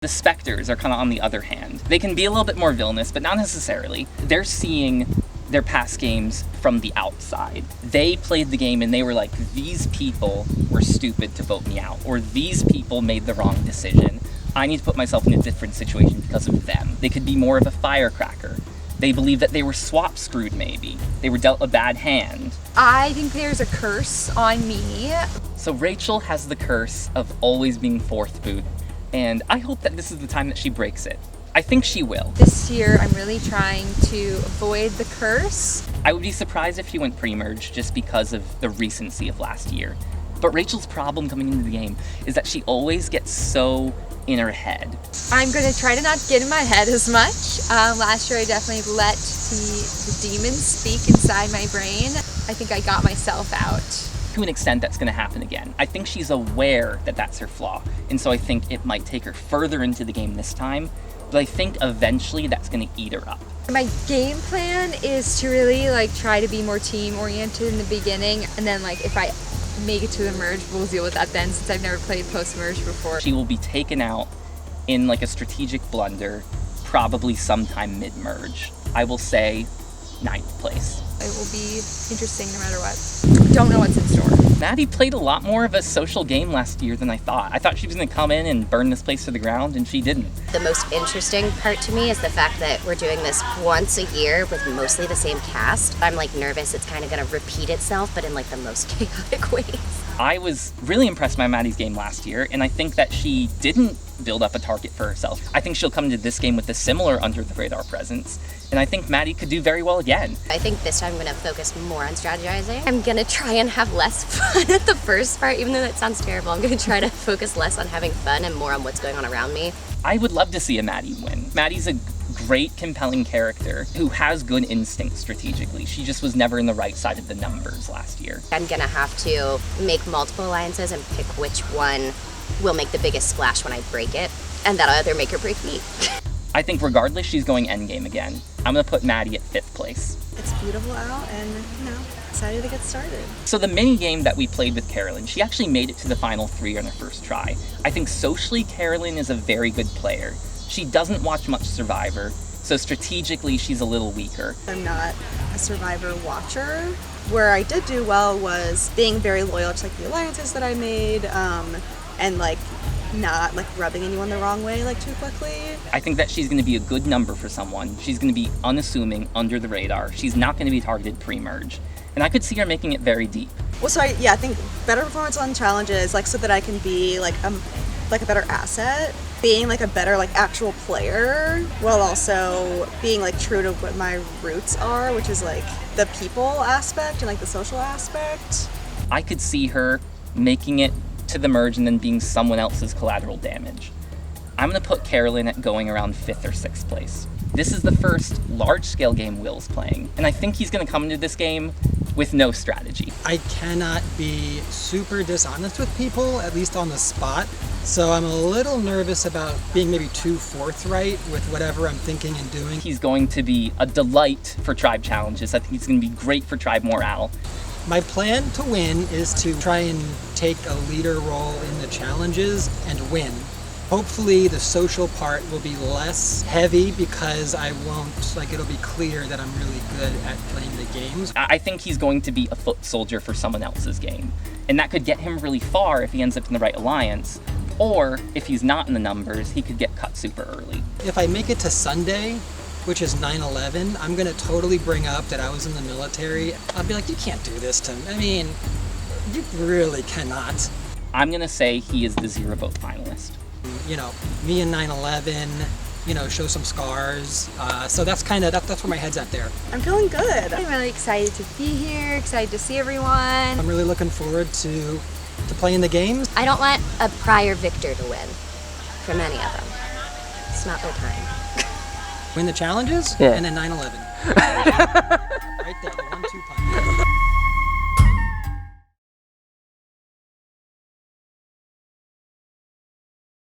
The Specters are kind of on the other hand. They can be a little bit more villainous, but not necessarily. They're seeing their past games from the outside. They played the game and they were like, these people were stupid to vote me out, or these people made the wrong decision. I need to put myself in a different situation because of them. They could be more of a firecracker. They believe that they were swap screwed maybe. They were dealt a bad hand. I think there's a curse on me. So Rachel has the curse of always being fourth boot, and I hope that this is the time that she breaks it. I think she will. This year, I'm really trying to avoid the curse. I would be surprised if she went pre-merge just because of the recency of last year. But Rachel's problem coming into the game is that she always gets so in her head. I'm gonna try to not get in my head as much. Last year, I definitely let the demons speak inside my brain. I think I got myself out. To an extent, that's going to happen again. I think she's aware that that's her flaw, and so I think it might take her further into the game this time, but I think eventually that's going to eat her up. My game plan is to really try to be more team oriented in the beginning, and then if I make it to the merge, we'll deal with that then, since I've never played post-merge before. She will be taken out in a strategic blunder, probably sometime mid-merge. I will say 9th place. It will be interesting no matter what. Don't know what's in store. Maddie played a lot more of a social game last year than I thought. I thought she was going to come in and burn this place to the ground, and she didn't. The most interesting part to me is the fact that we're doing this once a year with mostly the same cast. I'm nervous it's kind of going to repeat itself, but in the most chaotic ways. I was really impressed by Maddie's game last year, and I think that she didn't build up a target for herself. I think she'll come into this game with a similar under-the-radar presence, and I think Maddie could do very well again. I think this time I'm going to focus more on strategizing. I'm going to try and have less fun at the first part, even though that sounds terrible. I'm going to try to focus less on having fun and more on what's going on around me. I would love to see a Maddie win. Maddie's a great, compelling character who has good instincts strategically. She just was never in the right side of the numbers last year. I'm going to have to make multiple alliances and pick which one will make the biggest splash when I break it, and that'll either make or break me. I think regardless, she's going endgame again. I'm going to put Maddie at 5th place. It's beautiful out, and excited to get started. So the mini game that we played with Carolyn, she actually made it to the final 3 on her first try. I think socially, Carolyn is a very good player. She doesn't watch much Survivor, so strategically she's a little weaker. I'm not a Survivor watcher. Where I did do well was being very loyal to the alliances that I made, and not rubbing anyone the wrong way too quickly. I think that she's going to be a good number for someone. She's going to be unassuming, under the radar. She's not going to be targeted pre-merge. And I could see her making it very deep. Well, so I think better performance on challenges, so that I can be a better asset, being a better actual player, while also being true to what my roots are, which is the people aspect and the social aspect. I could see her making it to the merge and then being someone else's collateral damage. I'm going to put Carolyn at going around 5th or 6th place. This is the first large-scale game Will's playing, and I think he's going to come into this game with no strategy. I cannot be super dishonest with people, at least on the spot, so I'm a little nervous about being maybe too forthright with whatever I'm thinking and doing. He's going to be a delight for tribe challenges. I think he's going to be great for tribe morale. My plan to win is to try and take a leader role in the challenges and win. Hopefully the social part will be less heavy because I won't, it'll be clear that I'm really good at playing the games. I think he's going to be a foot soldier for someone else's game. And that could get him really far if he ends up in the right alliance. Or if he's not in the numbers, he could get cut super early. If I make it to Sunday, which is 9/11, I'm gonna totally bring up that I was in the military. I'll be like, you can't do this to me. You really cannot. I'm gonna say he is the 0 vote finalist. Me and 9/11, show some scars. So that's where my head's at there. I'm feeling good. I'm really excited to be here, excited to see everyone. I'm really looking forward to playing the games. I don't want a prior victor to win from any of them. It's not their time. Win the challenges, yeah. And then 9/11. Right there, the 1-2 punch.